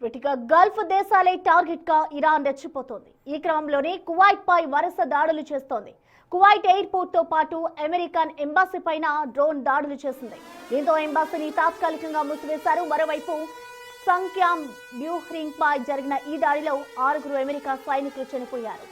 ఇటుక Gulf దేశాలే target గా Iran రెచ్చిపోతోంది. ఈ క్రమంలోనే కువైట్ పై వరుస దాడులు చేస్తోంది. కువైట్ ఎయిర్పోర్ట్ తో పాటు అమెరికన్ ఎంబాసీ పైన డ్రోన్ దాడులు చేసింది. దీంతో ఎంబాసీని తాత్కాలికంగా మూసివేశారు. మరోవైపు సంఖ్యామ్ బ్యూహ్రింగ్ పై జరిగిన ఈ దాడిలో 6 అమెరికా సైనికులు చనిపోయారు.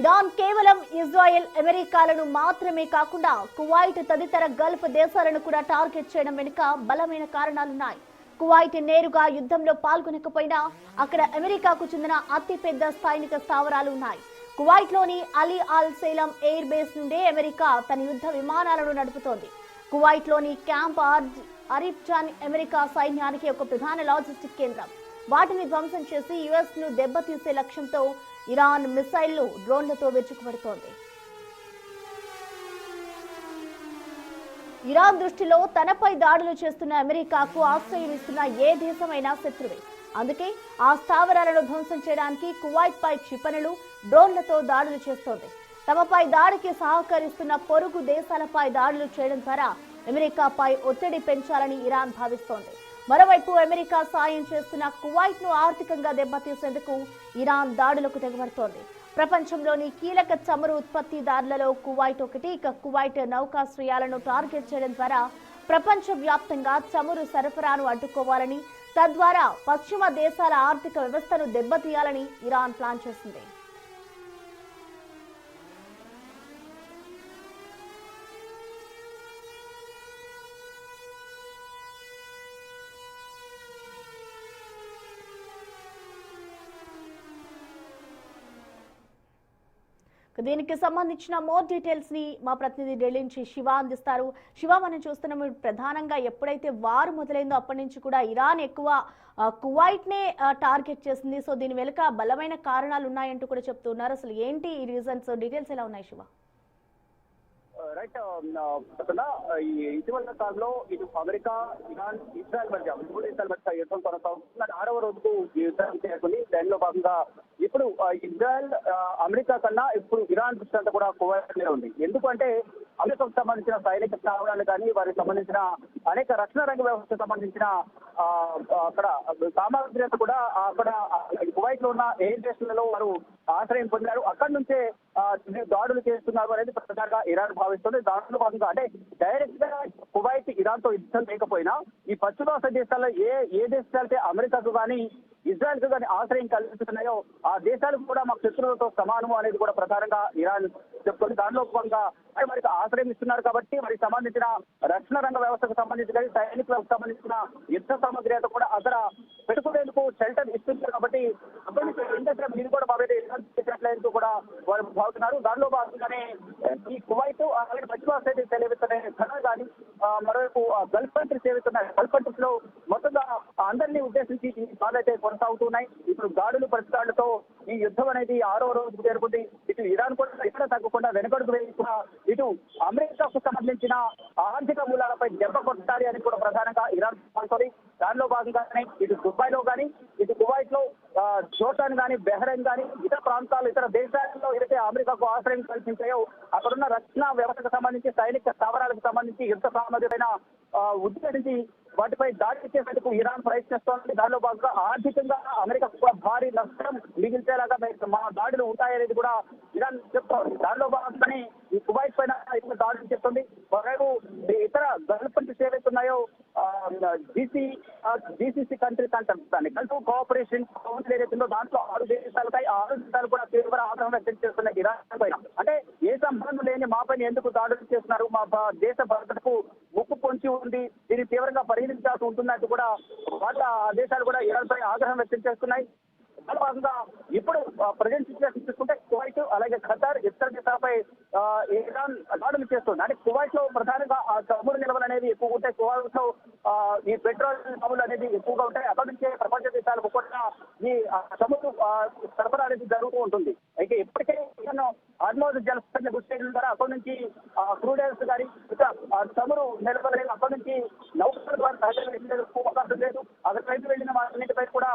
ఇరాన్ కేవలం ఇజ్రాయెల్, అమెరికాలను మాత్రమే కాకుండా కువైట్ తదితర గల్ఫ్ దేశాలను కూడా టార్గెట్ చేయడం వెనుక బలమైన కారణాలున్నాయి. కువైట్ నేరుగా యుద్ధంలో పాల్గొనకపోయినా అక్కడ అమెరికాకు చెందిన అతిపెద్ద సైనిక స్థావరాలు ఉన్నాయి. కువైట్ లోని అలీ అల్ సేలం ఎయిర్ బేస్ నుండే అమెరికా తన యుద్ధ విమానాలను నడుపుతోంది. కువైట్ లోని క్యాంప్ అరిఫ్జాన్ అమెరికా సైన్యానికి ఒక ప్రధాన లాజిస్టిక్ కేంద్రం. వాటిని ధ్వంసం చేసి యుఎస్ ను దెబ్బతీసే లక్ష్యంతో ఇరాన్ మిసైళ్లు, డ్రోన్లతో విరుచుకుపడుతోంది. ఇరాన్ దృష్టిలో తనపై దాడులు చేస్తున్న అమెరికాకు ఆశ్రయం ఇస్తున్న ఏ దేశమైనా శత్రువే. అందుకే ఆ స్థావరాలను ధ్వంసం చేయడానికి కువైట్ పై క్షిపణులు, డ్రోన్లతో దాడులు చేస్తోంది. తమపై దాడికి సహకరిస్తున్న పొరుగు దేశాలపై దాడులు చేయడం ద్వారా అమెరికాపై ఒత్తిడి పెంచాలని ఇరాన్ భావిస్తోంది. మరోవైపు అమెరికా సాయం చేస్తున్న కువైట్ ను ఆర్థికంగా దెబ్బతీసేందుకు ఇరాన్ దాడులకు తెగబడుతోంది. ప్రపంచంలోని కీలక చమురు ఉత్పత్తిదారులలో కువైట్ ఒకటి. ఇక కువైట్ నౌకాశ్రయాలను టార్గెట్ చేయడం ద్వారా ప్రపంచ వ్యాప్తంగా చమురు సరఫరాను అడ్డుకోవాలని, తద్వారా పశ్చిమ దేశాల ఆర్థిక వ్యవస్థను దెబ్బతీయాలని ఇరాన్ ప్లాన్ చేసింది. దీనికి సంబంధించిన మోర్ డీటెయిల్స్ ని మా ప్రతినిధి ఢిల్లీ నుంచి శివ అందిస్తారు. శివ, మనం చూస్తున్నాము ప్రధానంగా ఎప్పుడైతే వార్ మొదలైందో అప్పటి నుంచి కూడా ఇరాన్ ఎక్కువ కువైట్ నే టార్గెట్ చేసింది. సో దీని వెనుక బలమైన కారణాలు ఉన్నాయంటూ కూడా చెప్తున్నారు. అసలు ఏంటి ఈ రీజన్స్, డీటెయిల్స్ ఎలా ఉన్నాయి శివ? రైట్, ఈ ఇటీవల కాలంలో ఇటు అమెరికా, ఇరాన్, ఇజ్రాయెల్ మధ్య 3 దేశాల మధ్య యుద్ధం కొనసాగుతుంది. 6వ రోజుకు యుద్ధం చేరుకుంది. దానిలో భాగంగా ఇప్పుడు ఇజ్రాయెల్, అమెరికా కన్నా ఇప్పుడు ఇరాన్ దృష్టి అంతా కూడా కువైట్ మీద ఉంది. ఎందుకంటే అమెరికాకు సంబంధించిన సైనిక స్థావరాలు కానీ, వారికి సంబంధించిన అనేక రక్షణ రంగ వ్యవస్థకు సంబంధించిన అక్కడ సామాగ్రి అంతా కూడా అక్కడ కువైట్ లో ఉన్న ఎయిర్ స్టేషన్లలో వారు ఆశ్రయం పొందారు. అక్కడి నుంచే దాడులు చేస్తున్నారు అనేది ప్రధానంగా ఇరాన్ భావిస్తుంది. దాంట్లో భాగంగా అంటే డైరెక్ట్ గా కువైట్ ఇరాన్ తో యుద్ధం లేకపోయినా ఈ పశ్చిమాసియా దేశాల్లో ఏ దేశాలైతే అమెరికాకు కానీ, ఇజ్రాయెల్ కు కానీ ఆశ్రయం కల్పిస్తున్నాయో ఆ దేశాలు కూడా మాకు శత్రువులతో సమానము అనేది కూడా ప్రధానంగా ఇరాన్ చెప్తుంది. దానిలో భాగంగా వారికి ఆశ్రయం ఇస్తున్నారు కాబట్టి వారికి సంబంధించిన రక్షణ రంగ వ్యవస్థకు సంబంధించి కానీ, సైనిక వ్యవస్థకు సంబంధించిన యుద్ధ సామగ్రి అంతా కూడా అక్కడ పెట్టుకునేందుకు షెల్టర్ ఇస్తున్నారు. కాబట్టి అప్పటి నుంచి ఏంటంటే మీరు కూడా బాగా చేసినట్లయితే కూడా వారు భావిస్తున్నారు. దానిలో భాగంగానే ఈ కువైట్ అలాగే పశ్చిమాసియా సేవిస్తున్నాయి కానీ, మరోవైపు గల్ఫ్ కంట్రీస్ ఏవైతున్నాయి, గల్ఫ్ కంట్రీస్ లో మొత్తంగా అందరినీ ఉద్దేశించి ఈ బాధైతే కొనసాగుతున్నాయి. ఇప్పుడు దాడులు ప్రతిదాడులతో ఈ యుద్ధం అనేది 6వ రోజుకు చేరుకుంది. ఇటు ఇరాన్ కూడా ఇక్కడ తగ్గకుండా వెనుకడుగు వేసిన ఇటు అమెరికాకు సంబంధించిన ఆర్థిక మూలాలపై దెబ్బ కొట్టాలి అని కూడా ప్రధానంగా ఇరాన్ అనుకుంది. దానిలో భాగంగానే ఇటు దుబాయ్ లో కానీ, ఇటు కువైట్ లో, జోర్డాన్ కానీ, బెహ్రెయిన్ కానీ, ఇతర ప్రాంతాలు, ఇతర దేశాల్లో ఏదైతే అమెరికాకు ఆశ్రయం కల్పించాయో అక్కడున్న రక్షణ వ్యవస్థకు సంబంధించి, సైనిక స్థావరాలకు సంబంధించి యుద్ధ సామగ్రి పైన ఉద్దేశించి వాటిపై దాడి చేసేందుకు ఇరాన్ ప్రయత్నిస్తోంది. దానిలో భాగంగా ఆర్థికంగా అమెరికాకు కూడా భారీ నష్టం మిగిల్చేలాగా మా దాడులు ఉంటాయనేది కూడా ఇరాన్ చెప్తోంది. దానిలో భాగంగానే ఈ కువైట్ పైన దాడులు చేస్తుంది. మరోవైపు ఇతర గల్ఫ్ కంట్రీస్ ఏవైతున్నాయో జీసీసీ కంట్రీస్ అంటారు, దాన్ని గల్ఫ్ కోఆపరేషన్ కౌన్సిల్ ఏదైతుందో దాంట్లో 6 దేశాలపై 6 దేశాలు కూడా తీవ్ర ఆగ్రహం వ్యక్తం చేస్తున్నాయి ఇరాన్ పైన. అంటే ఏ సంబంధం లేని మా పైన ఎందుకు దాడులు చేస్తున్నారు, మా దేశ భద్రతకు ముప్పు పొంచి ఉంది, దీన్ని తీవ్రంగా పరిగణించాల్సి ఉంటున్నట్టు కూడా వాళ్ళ దేశాలు కూడా ఇరాన్ పై ఆగ్రహం వ్యక్తం చేస్తున్నాయి. దాని భాగంగా ఇప్పుడు ప్రజెంట్ సిచ్యువేషన్ చూసుకుంటే కువైట్ అలాగే ఖతార్ ఇతర దేశాలపై ఇరాన్ దాడులు చేస్తుంది. అంటే కువైట్ లో ప్రధానంగా ఆ చమురు నిల్వలు అనేది ఎక్కువగా ఉంటాయి. కువైట్ లో ఈ పెట్రోల్ చమురు అనేది ఎక్కువగా ఉంటాయి. అక్కడి నుంచే ప్రపంచ దేశాలకు కూడా ఈ చమురు సరఫరా అనేది జరుగుతూ ఉంటుంది. అయితే ఇప్పటికే హార్మోజ్ జలసంధి గుర్తించడం ద్వారా అక్కడి నుంచి క్రూడ్ ఆయిల్స్ కానీ ఇక చమురు నిల్వలు అక్కడి నుంచి నౌకల ద్వారా సహకరించేందుకు అవకాశం లేదు. అక్కడికి వెళ్ళిన వాటిపై కూడా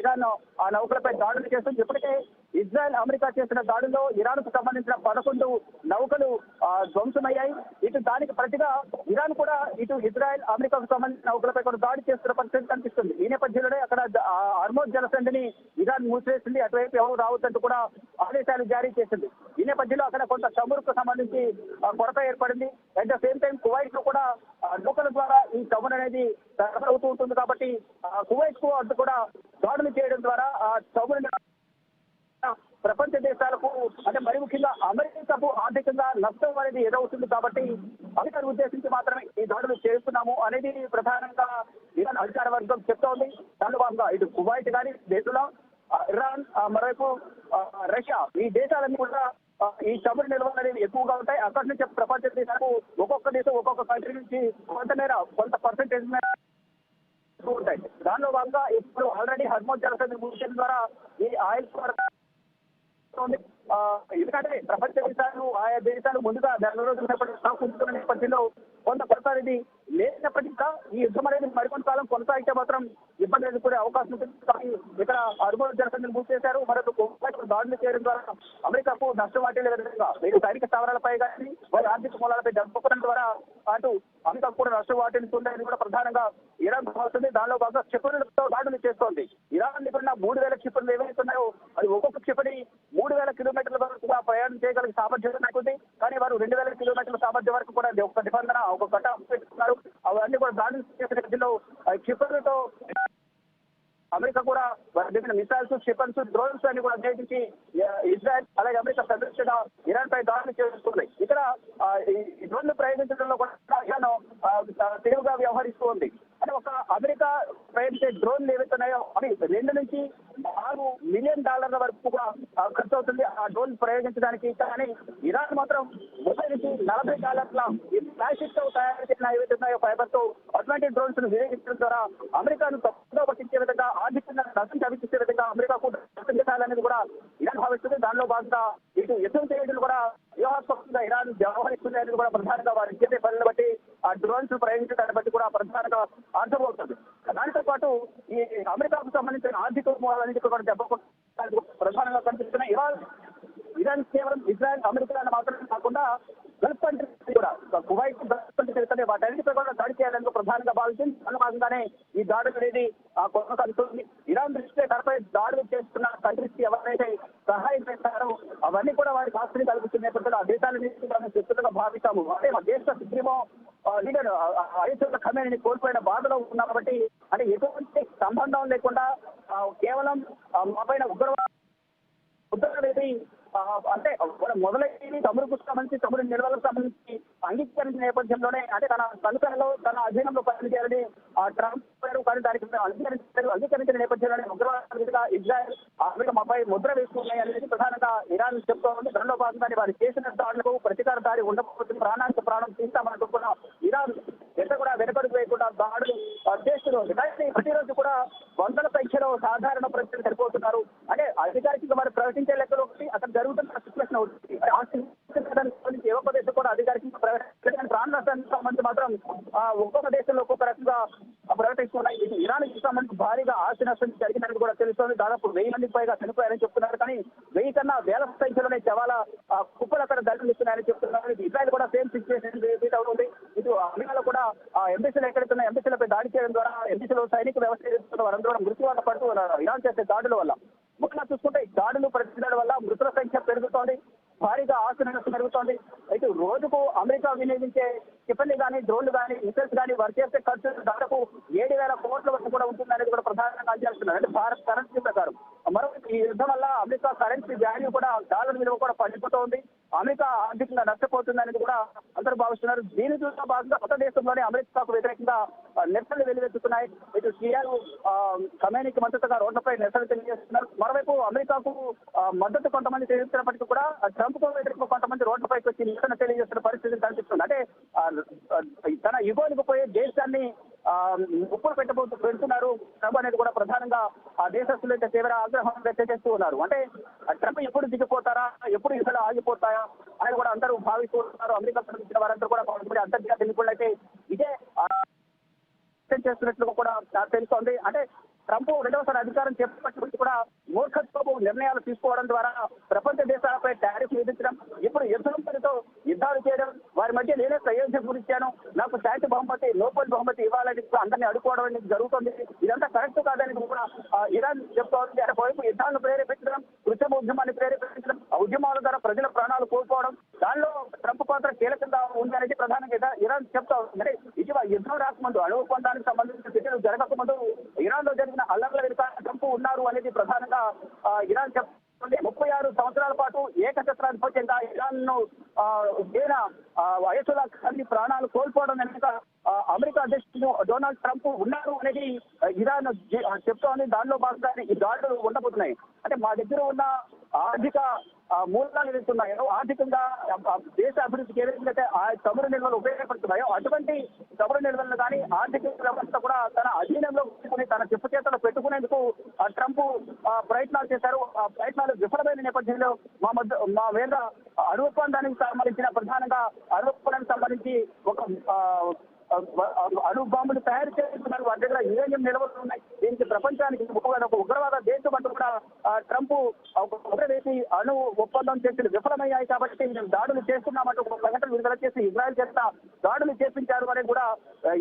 ఇరాన్ ఆ నౌకలపై దాడులు చేస్తుంది. ఇప్పటికే ఇజ్రాయెల్, అమెరికా చేసిన దాడుల్లో ఇరాన్ కు సంబంధించిన 11 నౌకలు ధ్వంసమయ్యాయి. ఇటు దానికి ప్రతిగా ఇరాన్ కూడా ఇటు ఇజ్రాయెల్ అమెరికాకు సంబంధించిన నౌకలపై కూడా దాడి చేస్తున్న పరిస్థితి కనిపిస్తుంది. ఈ నేపథ్యంలోనే అక్కడ హార్మోజ్ జలసంధిని ఇరాన్ మూసివేసింది. అటువైపు ఎవరు రావద్దంటూ కూడా ఆదేశాలు జారీ చేసింది. ఈ నేపథ్యంలో అక్కడ కొంత చమురుకు సంబంధించి కొరత ఏర్పడింది. At the same time Kuwait లో కూడా నౌకల ద్వారా ఈ చమురు అనేది సరఫరా అవుతూ ఉంటుంది. కాబట్టి కువైట్ కు అటు కూడా దాడులు చేయడం ద్వారా ఆ చమురు ప్రపంచ దేశాలకు అంటే మరి ముఖ్యంగా అమెరికాకు ఆర్థికంగా నష్టం అనేది ఎదురవుతుంది. కాబట్టి అమెరికాను ఉద్దేశించి మాత్రమే ఈ దాడులు చేస్తున్నాము అనేది ప్రధానంగా ఇరాన్ అధికార వర్గం చెప్తోంది. దానిలో భాగంగా ఇటు కువైట్ కానీ దేశంలో ఇరాన్ మరోవైపు రష్యా ఈ దేశాలన్నీ కూడా ఈ చమురు నిల్వలు అనేవి ఎక్కువగా ఉంటాయి. అక్కడి నుంచి ప్రపంచ దేశాలకు ఒక్కొక్క దేశం ఒక్కొక్క కంట్రీ నుంచి కొంత పర్సెంటేజ్ మేర ఉంటాయి. దానిలో భాగంగా ఇప్పుడు ఆల్రెడీ హార్మోజ్ జలసంధి మూసివేయడం ద్వారా ఈ ఆయిల్ ఎందుకంటే ప్రపంచ దేశాలు ఆయా దేశాలు ముందుగా నెల రోజుల స్టాక్ ఉంచుకున్న నేపథ్యంలో కొంత కొరత అనేది లేనప్పటికీ కూడా ఈ యుద్ధం అనేది మరికొంత కాలం కొనసాగితే మాత్రం ఇబ్బంది ఎదుర్కొనే అవకాశం ఉంటుంది. కానీ ఇక్కడ హార్మోజ్ జలసంధిని మూసివేశారు. మరొక దాడులు చేయడం ద్వారా అమెరికాకు నష్టం వాటిల్లే విధంగా మీరు సైనిక స్థావరాలపై కానీ వారి ఆర్థిక మూలాలపై దెబ్బకొనడం ద్వారా అటు అమెరికాకు కూడా నష్టం వాటిల్లుతుందని కూడా ప్రధానంగా ఇరాన్ భావిస్తుంది. దానిలో భాగంగా క్షిపణులతో దాడులు చేస్తోంది. ఇరాన్ నిపుణ 3000 క్షిపణులు ఏవైతున్నాయో అది ఒక్కొక్క క్షిపణి 3000 కిలోమీటర్ల వరకు కూడా ప్రయాణం చేయగలిగే సామర్థ్యం ఉంటుంది. కానీ వారు 2000 కిలోమీటర్ల సామర్థ్యం వరకు కూడా ఒక నిబంధన ఒక గట్ట పెట్టుకున్నారు. అవన్నీ కూడా దాడులు చేసే నేపథ్యంలో క్షిపణులతో అమెరికా కూడా విభిన్న మిసైల్స్, క్షిపణ్స్, డ్రోన్స్ అన్ని కూడా ఉపయోగించి ఇజ్రాయెల్ అలాగే అమెరికా సందర్శించగా ఇరాన్ పై దాడులు చేస్తుంది. ఇక్కడ ఈ డ్రోన్లు ప్రయోగించడంలో కూడా ఇరాన్ తెలివిగా వ్యవహరిస్తూ ఉంది. అంటే ఒక అమెరికా ప్రయోగించే డ్రోన్లు ఏవైతున్నాయో అవి $2 నుంచి $6 మిలియన్ వరకు కూడా ఖర్చు అవుతుంది ఆ డ్రోన్ ప్రయోగించడానికి. కానీ ఇరాన్ మాత్రం $30 నుంచి $40 ఈ ప్లాస్టిక్ తో తయారు చేసిన ఏవైతున్నాయో ఫైబర్ తో అటువంటి డ్రోన్స్ ను వినియోగించడం ద్వారా అమెరికాను తప్పుదో పట్టించే విధంగా ఆర్థికంగా నష్టం కల్పించే విధంగా అమెరికాకు నష్టం చేయాలనేది కూడా ఇరాన్ భావిస్తుంది. దానిలో భాగంగా ఇటు యుద్ధం చేయడం కూడా వ్యూహాత్మకంగా ఇరాన్ వ్యవహరిస్తుంది అనేది కూడా ప్రధానంగా వారు చేసే పనులను బట్టి ఆ డ్రోన్స్ ప్రయోగించడాన్ని బట్టి కూడా ప్రధానంగా అర్థమవుతుంది. దానితో పాటు ఈ అమెరికాకు సంబంధించిన ఆర్థిక మూలాలన్నింటి కూడా దెబ్బకొట్టడానికి ప్రధానంగా కనిపిస్తున్నాయి. ఇరాన్ కేవలం ఇజ్రాయెల్ అమెరికా మాత్రమే కాకుండా గల్ఫ్ కంట్రీస్ కూడా కువైట్ గల్ఫ్ కంట్రీస్ వాటన్నిటిపై కూడా దాడి చేయాలని ప్రధానంగా భావించింది. దాని భాగంగానే ఈ దాడులు అనేది కొనసాగుతుంది. ఇరాన్ దృష్ట్యా తనపై దాడులు చేస్తున్న కంట్రీస్ కి ఎవరైతే సహాయం చేస్తారో అవన్నీ కూడా వారికి ఆస్తిని కల్పిస్తున్న నేపథ్యంలో ఆ దేశాలని శత్రులుగా భావిస్తాము. అంటే మా దేశ సుప్రీమో లీడర్ అయతుల్లా ఖమేనీని కోల్పోయిన బాధలో ఉన్నాం కాబట్టి అంటే ఎటువంటి సంబంధం లేకుండా కేవలం మా పైన ఉగ్రవాది అంటే మొదలైన చమురుకు సంబంధించి చమురు నిల్వలకు సంబంధించి అంగీకరించిన నేపథ్యంలోనే అంటే తన కనుకలలో తన అధీనంలో పనిచేయాలని ట్రంప్ పేరు కానీ దానికి అంగీకరించిన నేపథ్యంలోనే ఉగ్రవాదిగా ఇజ్రాయెల్ అమెరికా మాపై ముద్ర వేసుకున్నాయి అనేది ప్రధానంగా ఇరాన్ చెప్తూ ఉంది. దానిలో భాగంగానే వారు చేసిన దాడులకు ప్రతీకార దాడి ఉండకపోతుంది, ప్రాణానికి ప్రాణం తీస్తామని కూడా ఇరాన్ ఎంత కూడా వెనుకడుగు వేయకుండా దాడులు చేస్తున్నారు. కానీ ప్రతిరోజు కూడా వందల సంఖ్యలో సాధారణ ప్రజలు సరిపోతున్నారు. అంటే అధికారికంగా వారు ప్రకటించే లెక్కలు ఒకటి అక్కడ జరుగుతున్న సిచ్యువేషన్ అవుతుంది. ఏ ఒక్క దేశం కూడా అధికారికంగా ప్రకటించిన ప్రాణ నష్టానికి సంబంధించి మాత్రం ఒక్కొక్క దేశంలో ఒక్కొక్క రకంగా ప్రకటిస్తున్నాయి. ఇరాన్కి సంబంధించి భారీగా ఆస్తి నష్టం జరిగినట్టు కూడా తెలుస్తోంది. దాదాపు 1000 మందికి పైగా చనిపోయారని చెప్తున్నారు. కానీ 1000 కన్నా వేల సంఖ్యలోనే శవాల కుప్పలు అక్కడ దర్శనమిస్తున్నాయని చెప్తున్నారు. ఇజ్రాయెల్ కూడా సేమ్ సిచ్యువేషన్ రిపీట్ అవుతుంది. ఇటు అమెరికాలో కూడా ఎంబసీలు ఎక్కడున్న ఎంబసీలపై దాడి చేయడం ద్వారా ఎంబసీలో సైనిక వ్యవస్థ చేస్తున్న వారందరూ కూడా మృత్యువాత పడుతూ ఇరాన్ చేసే దాడుల వల్ల ముఖ్యంగా చూసుకుంటే దాడులు ప్రతిదాడుల వల్ల మృతుల సంఖ్య పెరుగుతోంది, భారీగా ఆస్తి నష్టం పెరుగుతోంది. అయితే రోజుకు అమెరికా వినియోగించే క్షిపణి కానీ డ్రోన్లు కానీ మిసైల్స్ కానీ వారు చేసే ఖర్చు దాదాపు 7,000 కోట్ల వరకు కూడా ఉంటుంది అనేది కూడా ప్రధానంగా అంచనా. అంటే భారత్ కరెన్సీ ప్రకారం మరొక ఈ యుద్ధం వల్ల అమెరికా కరెన్సీ వాల్యూ కూడా డాలర్ విలువ కూడా పడిపోతోంది. అమెరికా ఆర్థికంగా నష్టపోతుంది అనేది కూడా అందరూ భావిస్తున్నారు. దీనితో భాగంగా కొత్త దేశంలోనే అమెరికాకు వ్యతిరేకంగా నిరసనలు వెలువెత్తుతున్నాయి. ఇటు షియాలు ఖమేనీకి మద్దతుగా రోడ్లపై నిరసనలు తెలియజేస్తున్నారు. మరోవైపు అమెరికాకు మద్దతు కొంతమంది తెలియజేస్తున్నప్పటికీ కూడా ట్రంప్ కు వ్యతిరేకంగా కొంతమంది రోడ్లపైకి వచ్చి నిరసన తెలియజేస్తున్న పరిస్థితి కనిపిస్తుంది. అంటే తన యుగోనికి పోయే దేశాన్ని ఉప్పులు పెడుతున్నారు ట్రంప్ అనేది కూడా ప్రధానంగా ఆ దేశస్తులు అయితే తీవ్ర ఆగ్రహం వ్యక్తం చేస్తూ ఉన్నారు. అంటే ట్రంప్ ఎప్పుడు దిగిపోతారా, ఎప్పుడు యుద్ధాలు ఆగిపోతాయా అని కూడా అందరూ భావిస్తూ ఉన్నారు. అమెరికా సంబంధించిన వారందరూ కూడా కొంతమంది అంతర్జాతీయ నిపుణులు అయితే ఇదే చేస్తున్నట్లు కూడా తెలుస్తోంది. అంటే ట్రంప్ రెండవసారి అధికారం చేపట్టిన నుంచి కూడా మూర్ఖత్వపు నిర్ణయాలు తీసుకోవడం ద్వారా ప్రపంచ దేశాలపై టారిఫ్ విధించడం, ఇప్పుడు యుద్ధం పేరుతో యుద్ధాలు చేయడం, వారి వారి మధ్య నేనే ప్రయోజనం గురించాను, నాకు శాంతి బహుమతి నోబెల్ బహుమతి ఇవ్వాలని అందరినీ అడుకోవడం అనేది జరుగుతుంది. ఇదంతా కరెక్ట్ కాదని కూడా ఇరాన్ చెప్తోంది. ఒకవైపు యుద్ధాలను ప్రేరేపించడం, కృత్రిమ ఉద్యమాన్ని ప్రేరేపించడం, ఆ ఉద్యమాల ద్వారా ప్రజల ప్రాణాలు కోల్పోవడం, దానిలో ట్రంప్ పాత్ర కీలకంగా ఉంది అనేది ప్రధానంగా ఇరాన్ చెప్తా ఉంది. అంటే ఇటీవల యుద్ధం రాకముందు, అణు ఒప్పందానికి సంబంధించిన చర్చలు జరగకముందు ఇరాన్ లో జరిగిన అల్లర్ల వెనుక ట్రంప్ ఉన్నారు అనేది ప్రధానంగా ఇరాన్ చెప్తుంది. 36 సంవత్సరాల పాటు ఏకఛత్రాధిపత్యంగా ఇరాన్ ను అయతుల్లా ఖానీ ప్రాణాలు కోల్పోవడం వెనుక అమెరికా అధ్యక్షుడు డొనాల్డ్ ట్రంప్ ఉన్నారు అనేది ఇరాన్ చెప్తోంది. దానిలో భాగంగా ఈ దాడులు ఉండబోతున్నాయి. అంటే మా దగ్గర ఉన్న ఆర్థిక మూలాలు ఏదైతున్నాయో, ఆర్థికంగా దేశ అభివృద్ధికి ఏదైతే ఆ చమురు నిల్వలు ఉపయోగపడుతున్నాయో అటువంటి చమురు నిల్వలను కానీ ఆర్థిక వ్యవస్థ కూడా తన అధీనంలో పెట్టుకుని తన చెప్పు చేతలు పెట్టుకునేందుకు ట్రంప్ ప్రయత్నాలు చేశారు. ఆ ప్రయత్నాలు విఫలమైన నేపథ్యంలో మా మీద అణు ఒప్పందానికి సంబంధించిన ప్రధానంగా అణు ఒప్పందానికి సంబంధించి ఒక అణు బాంబులు తయారు చేస్తున్నారు. వారి దగ్గర యురేనియం నిల్వలు ఉన్నాయి. దీనికి ప్రపంచానికి ఒక ఉగ్రవాద దేశం అంటూ కూడా ట్రంప్ వేసి అణు ఒప్పందం చేసి విఫలమయ్యాయి కాబట్టి మేము దాడులు చేస్తున్నామంటూ ఒక ప్రకటన విడుదల చేసి ఇజ్రాయెల్ చేత దాడులు చేపించారు అని కూడా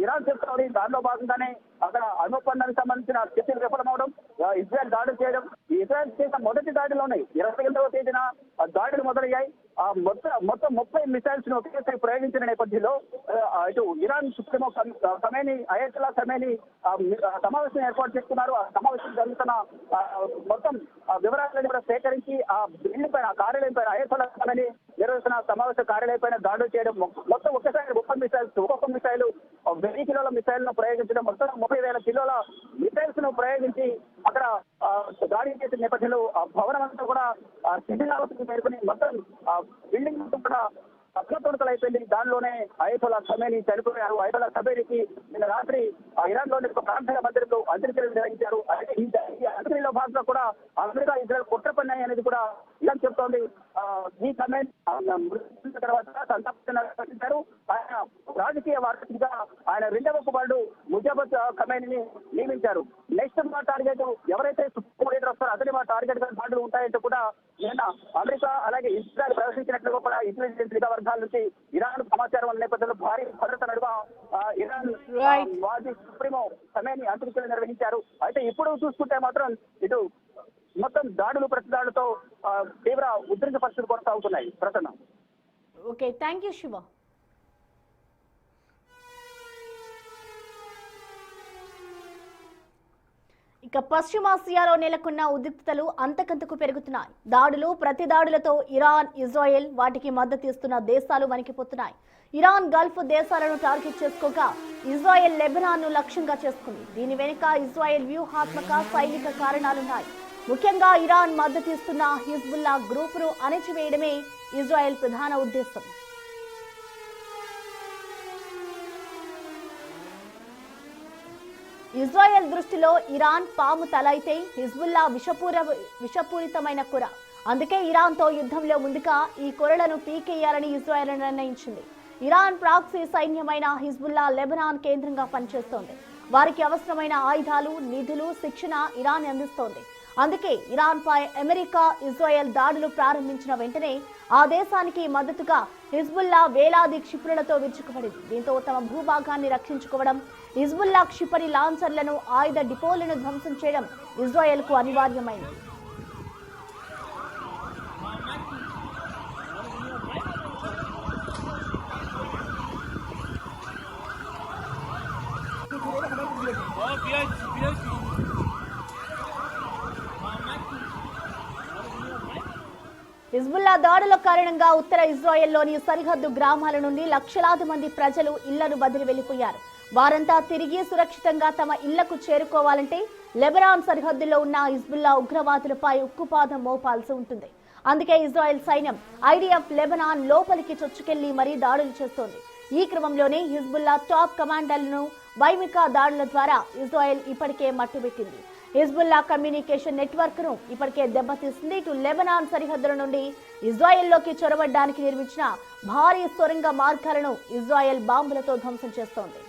ఇరాన్ చెప్తుంది. దానిలో భాగంగానే అక్కడ అణు ఒప్పందానికి సంబంధించిన చర్చలు విఫలమవడం, ఇజ్రాయెల్ దాడులు చేయడం. ఇజ్రాయెల్ చేసిన మొదటి దాడిలోనే 28వ తేదీన దాడులు మొదలయ్యాయి. మొత్తం 30 మిసైల్స్ ను ఒకేసారి ప్రయోగించిన నేపథ్యంలో ఇటు Iran supremo Khamenei, Ayatollah Khamenei సమావేశం ఏర్పాటు చేస్తున్నారు. ఆ సమావేశం జరుగుతున్న మొత్తం వివరాలను కూడా సేకరించి ఆ బిల్డింగ్ పైన, కార్యాలయం పైన, అయతుల్లా ఖమేనీ నిర్వహిస్తున్న సమావేశ కార్యాలయం పైన దాడులు చేయడం, మొత్తం ఒక్కసారి 30 మిసైల్స్, ఒక్కొక్క మిసైల్ 1000 కిలోల మిసైల్ ను ప్రయోగించడం, మొత్తం 30,000 కిలోల మిసైల్స్ ను ప్రయోగించి అక్కడ దాడి చేసిన నేపథ్యంలో ఆ భవనం అంతా కూడా శిథిలావస్థకు చేరుకుని మొత్తం బిల్డింగ్ అంతా కూడా అగ్రతొణుకలు అయిపోయింది. దానిలోనే అయతుల్లా ఖమేనీ చనిపోయారు. అయతుల్లా ఖమేనీకి నిన్న రాత్రి ఇరాన్ లోని ఒక ప్రాంతీయ మందిరంలో అంత్యక్రియలు నిర్వహించారు. అయితే ఈ అంత్యక్రియలో భాగంగా కూడా అమెరికా ఇజ్రాయెల్ కుట్ర పన్నాయి అనేది కూడా ఇరాన్ చెప్తోంది. ఈ ఖమేనీ మృతి తర్వాత సంతాపించారు. ఆయన రాజకీయ వారసుడిగా ఆయన రెండవ కుమారుడు ముజాబత్ ఖమేనీని నియమించారు. నెక్స్ట్ మా టార్గెట్ ఎవరైతే సుప్రీం లీడర్ వస్తారో అతని మా టార్గెట్ గా దాడులు ఉంటాయంటే కూడా నిన్న అమెరికా అలాగే ఇజ్రాయెల్ ప్రదర్శించినట్లుగా కూడా ఇంటెలిజెన్స్ నిఘా వర్గాల నుంచి ఇరాన్ సమాచారం ఉన్న నేపథ్యంలో భారీ భద్రత నడుమ ఇరాన్ మాజీ సుప్రీమో ఖమేనీ అంత్యక్రియలు నిర్వహించారు. అయితే ఇప్పుడు చూసుకుంటే మాత్రం ఇటు మొత్తం దాడులు ప్రతిదాడులతో తీవ్ర ఉద్రిక్త పరిస్థితులు కొనసాగుతున్నాయి. Prasanna. Okay, thank you Shiva. ఇక పశ్చిమాసియాలో నెలకొన్న ఉద్రిక్తతలు అంతకంతకు పెరుగుతున్నాయి. దాడులు, ప్రతి దాడులతో ఇరాన్, ఇజ్రాయెల్, వాటికి మద్దతు ఇస్తున్న దేశాలు వణికిపోతున్నాయి. ఇరాన్ గల్ఫ్ దేశాలను టార్గెట్ చేసుకోగా ఇజ్రాయెల్ లెబనాన్ ను లక్ష్యంగా చేసుకుంది. దీని వెనుక ఇజ్రాయెల్ వ్యూహాత్మక సైనిక కారణాలున్నాయి. ముఖ్యంగా ఇరాన్ మద్దతు ఇస్తున్న హిజ్బుల్లా గ్రూపును అణచివేయడమే ఇజ్రాయెల్ ప్రధాన ఉద్దేశం. ఇజ్రాయెల్ దృష్టిలో ఇరాన్ పాము తల అయితే హిజ్బుల్లా విషపూరితమైన కుర. అందుకే ఇరాన్తో యుద్ధంలో ముందుగా ఈ కురలను పీకేయాలని ఇజ్రాయెల్ నిర్ణయించింది. ఇరాన్ ప్రాక్సీ సైన్యమైన హిజ్బుల్లా లెబనాన్ కేంద్రంగా పనిచేస్తోంది. వారికి అవసరమైన ఆయుధాలు, నిధులు, శిక్షణ ఇరాన్ అందిస్తోంది. అందుకే ఇరాన్ పై అమెరికా, ఇజ్రాయెల్ దాడులు ప్రారంభించిన వెంటనే ఆ దేశానికి మద్దతుగా హిజ్బుల్లా వేలాది క్షిపణులతో విరుచుకుపడింది. దీంతో తమ భూభాగాన్ని రక్షించుకోవడం, హిజ్బుల్లా క్షిపణి లాంచర్లను, ఆయుధ డిపోలను ధ్వంసం చేయడం ఇజ్రాయెల్ కు అనివార్యమైంది. హిజ్బుల్లా దాడుల కారణంగా ఉత్తర ఇజ్రాయెల్లోని సరిహద్దు గ్రామాల నుండి లక్షలాది మంది ప్రజలు ఇళ్లను వదిలి వెళ్లిపోయారు. వారంతా తిరిగి సురక్షితంగా తమ ఇళ్లకు చేరుకోవాలంటే లెబనాన్ సరిహద్దులో ఉన్న హిజ్బుల్లా ఉగ్రవాదులపై ఉక్కుపాదం మోపాల్సి ఉంటుంది. అందుకే ఇజ్రాయెల్ సైన్యం ఐడిఎఫ్ లెబనాన్ లోపలికి చొచ్చుకెళ్లి మరీ దాడులు చేస్తోంది. ఈ క్రమంలోనే హిజ్బుల్లా టాప్ కమాండర్లను వైమిక దాడుల ద్వారా ఇజ్రాయెల్ ఇప్పటికే మట్టుబెట్టింది. హిజ్బుల్లా కమ్యూనికేషన్ నెట్వర్క్ ను ఇప్పటికే దెబ్బతీసింది. ఇటు లెబనాన్ సరిహద్దుల నుండి ఇజ్రాయెల్లోకి చొరబడ్డానికి నిర్మించిన భారీ సొరంగ మార్గాలను ఇజ్రాయెల్ బాంబులతో ధ్వంసం చేస్తోంది.